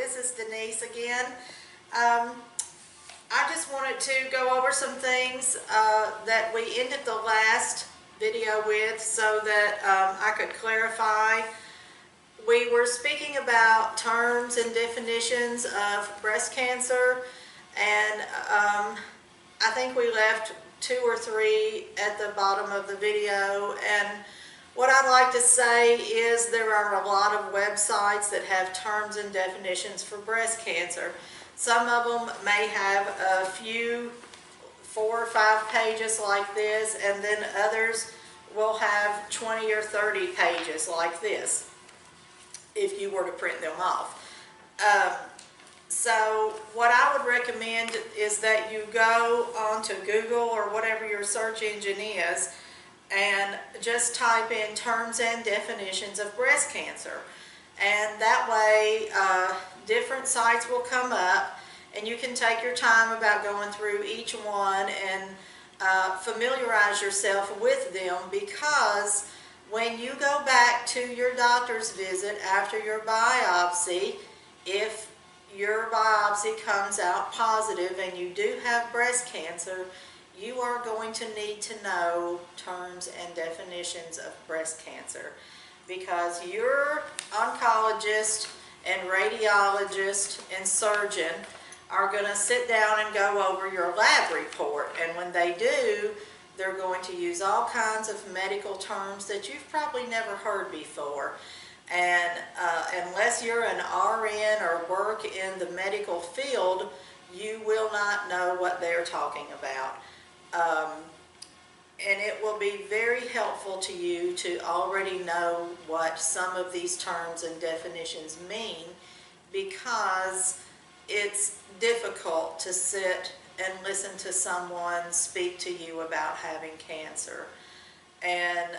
this is Denise again. I just wanted to go over some things that we ended the last video with so that I could clarify. We were speaking about terms and definitions of breast cancer, and I think we left 2 or 3 at the bottom of the video. And what I'd like to say is there are a lot of websites that have terms and definitions for breast cancer. Some of them may have a few 4 or 5 pages like this, and then others will have 20 or 30 pages like this if you were to print them off. So what I would recommend is that you go onto Google or whatever your search engine is and just type in terms and definitions of breast cancer. And that way different sites will come up, and you can take your time about going through each one and familiarize yourself with them, because when you go back to your doctor's visit after your biopsy, if your biopsy comes out positive and you do have breast cancer, you are going to need to know terms and definitions of breast cancer, because your oncologist and radiologist and surgeon are going to sit down and go over your lab report, and when they do, they're going to use all kinds of medical terms that you've probably never heard before. And unless you're an RN or work in the medical field, you will not know what they're talking about. And it will be very helpful to you to already know what some of these terms and definitions mean, because it's difficult to sit and listen to someone speak to you about having cancer. And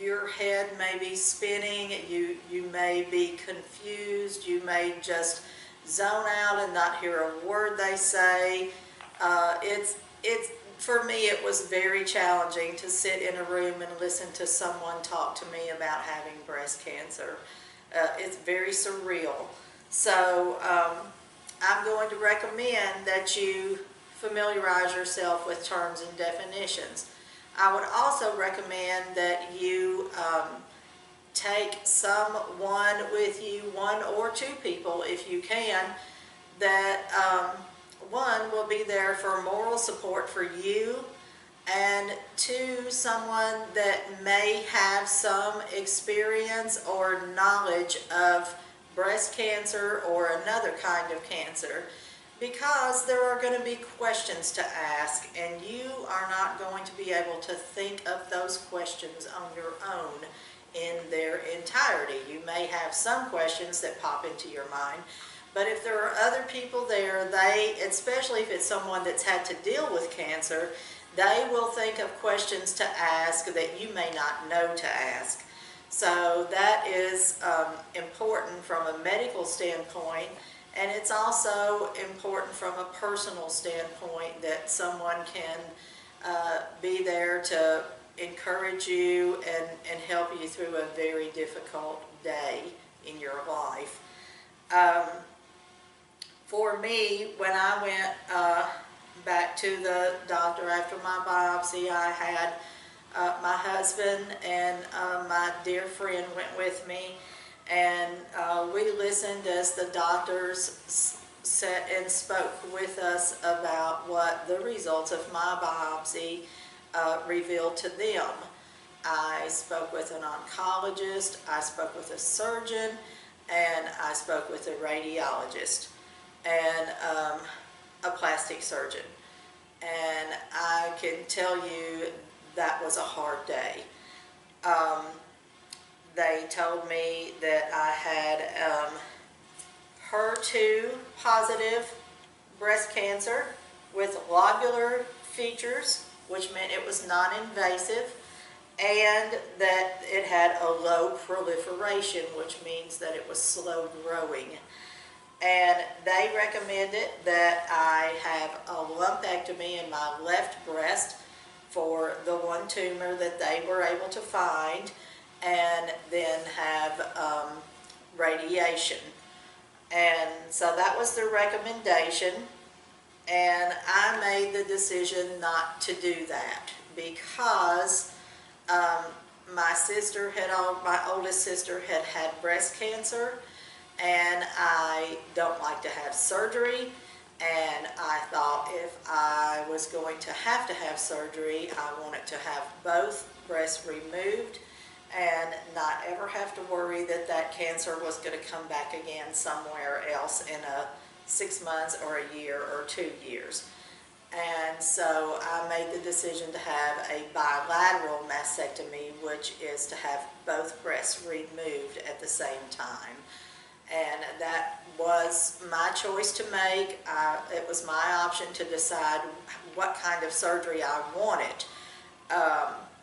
your head may be spinning, you may be confused, you may just zone out and not hear a word they say. For me, it was very challenging to sit in a room and listen to someone talk to me about having breast cancer. It's very surreal. So I'm going to recommend that you familiarize yourself with terms and definitions. I would also recommend that you take someone with you, 1 or 2 people if you can, that one will be there for moral support for you, and 2, someone that may have some experience or knowledge of breast cancer or another kind of cancer, because there are going to be questions to ask, and you are not going to be able to think of those questions on your own in their entirety. You may have some questions that pop into your mind, but if there are other people there, especially if it's someone that's had to deal with cancer, they will think of questions to ask that you may not know to ask. So that is important from a medical standpoint, and it's also important from a personal standpoint that someone can be there to encourage you and help you through a very difficult day in your life. For me, when I went back to the doctor after my biopsy, I had my husband and my dear friend went with me, and we listened as the doctors sat and spoke with us about what the results of my biopsy revealed to them. I spoke with an oncologist, I spoke with a surgeon, and I spoke with a radiologist and a plastic surgeon. And I can tell you that was a hard day. They told me that I had HER2 positive breast cancer with lobular features, which meant it was non-invasive, and that it had a low proliferation, which means that it was slow growing. And they recommended that I have a lumpectomy in my left breast for the one tumor that they were able to find, and then have radiation. And so that was the recommendation, and I made the decision not to do that because my oldest sister had had breast cancer, and I don't like to have surgery. And I thought if I was going to have surgery, I wanted to have both breasts removed and not ever have to worry that that cancer was going to come back again somewhere else in 6 months or a year or 2 years. And so I made the decision to have a bilateral mastectomy, which is to have both breasts removed at the same time. And that was my choice to make. It was my option to decide what kind of surgery I wanted.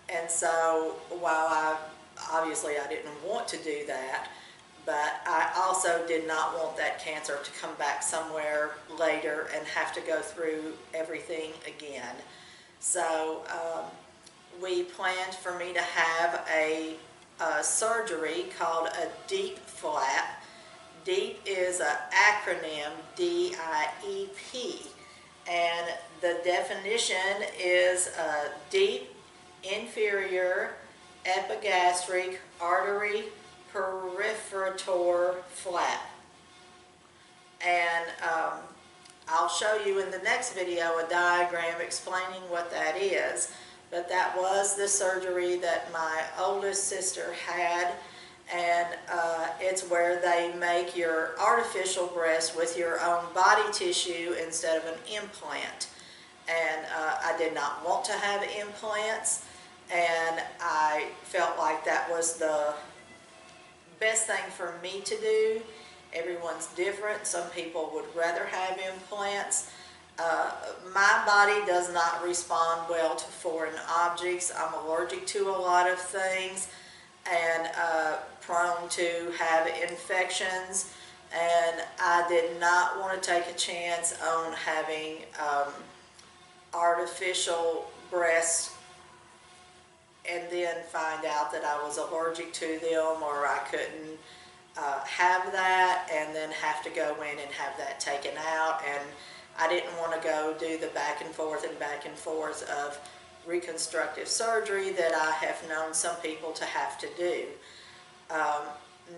And so while obviously I didn't want to do that, but I also did not want that cancer to come back somewhere later and have to go through everything again. So we planned for me to have a surgery called a DIEP flap. DIEP is an acronym, DIEP, and the definition is a deep inferior epigastric artery perforator flap. And I'll show you in the next video a diagram explaining what that is. But that was the surgery that my oldest sister had, and it's where they make your artificial breast with your own body tissue instead of an implant. And I did not want to have implants, and I felt like that was the best thing for me to do. Everyone's different. Some people would rather have implants. My body does not respond well to foreign objects. I'm allergic to a lot of things and prone to have infections, and I did not want to take a chance on having artificial breasts and then find out that I was allergic to them, or I couldn't have that and then have to go in and have that taken out. And I didn't want to go do the back and forth of reconstructive surgery that I have known some people to have to do.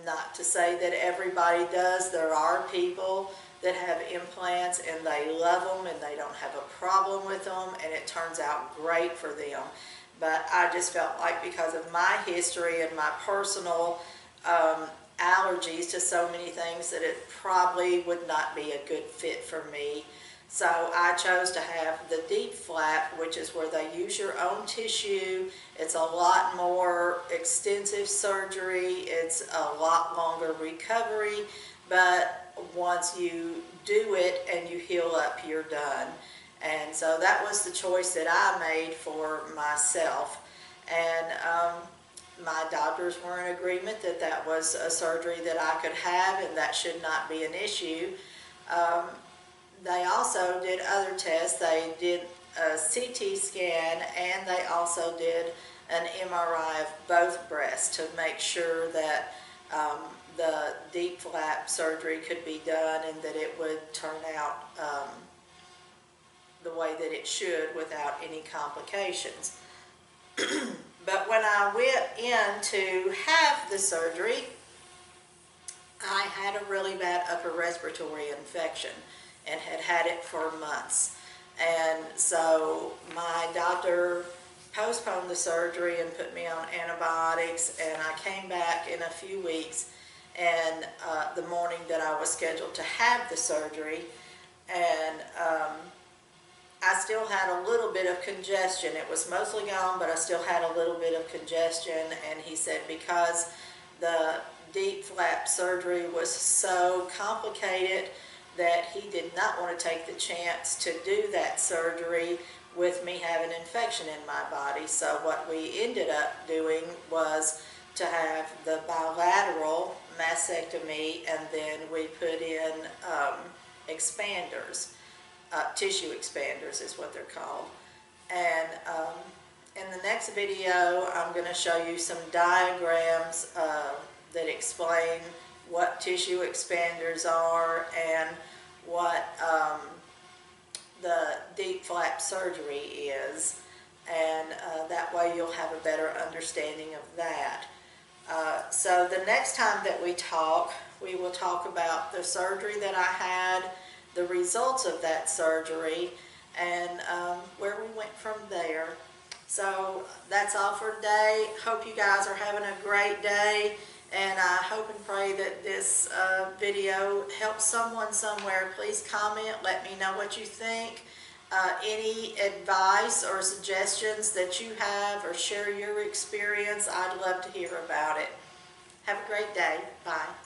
Not to say that everybody does. There are people that have implants and they love them and they don't have a problem with them, and it turns out great for them. But I just felt like because of my history and my personal allergies to so many things that it probably would not be a good fit for me. So I chose to have the DIEP flap, which is where they use your own tissue. It's a lot more extensive surgery. It's a lot longer recovery, but once you do it and you heal up, you're done. And so that was the choice that I made for myself. And my doctors were in agreement that that was a surgery that I could have and that should not be an issue. They also did other tests. They did a CT scan, and they also did an MRI of both breasts to make sure that the DIEP flap surgery could be done and that it would turn out the way that it should without any complications. But when I went in to have the surgery, I had a really bad upper respiratory infection and had had it for months. And so my doctor postponed the surgery and put me on antibiotics, and I came back in a few weeks, and the morning that I was scheduled to have the surgery, and I still had a little bit of congestion. It was mostly gone, but I still had a little bit of congestion, and he said because the DIEP flap surgery was so complicated that he did not want to take the chance to do that surgery with me having an infection in my body. So what we ended up doing was to have the bilateral mastectomy, and then we put in expanders. Tissue expanders is what they're called. And in the next video, I'm going to show you some diagrams that explain what tissue expanders are, and what the deep flap surgery is, and that way you'll have a better understanding of that. So the next time that we talk, we will talk about the surgery that I had, the results of that surgery, and where we went from there. So that's all for today. Hope you guys are having a great day, and I hope and pray that this video helps someone somewhere. Please comment, let me know what you think. Any advice or suggestions that you have, or share your experience, I'd love to hear about it. Have a great day. Bye.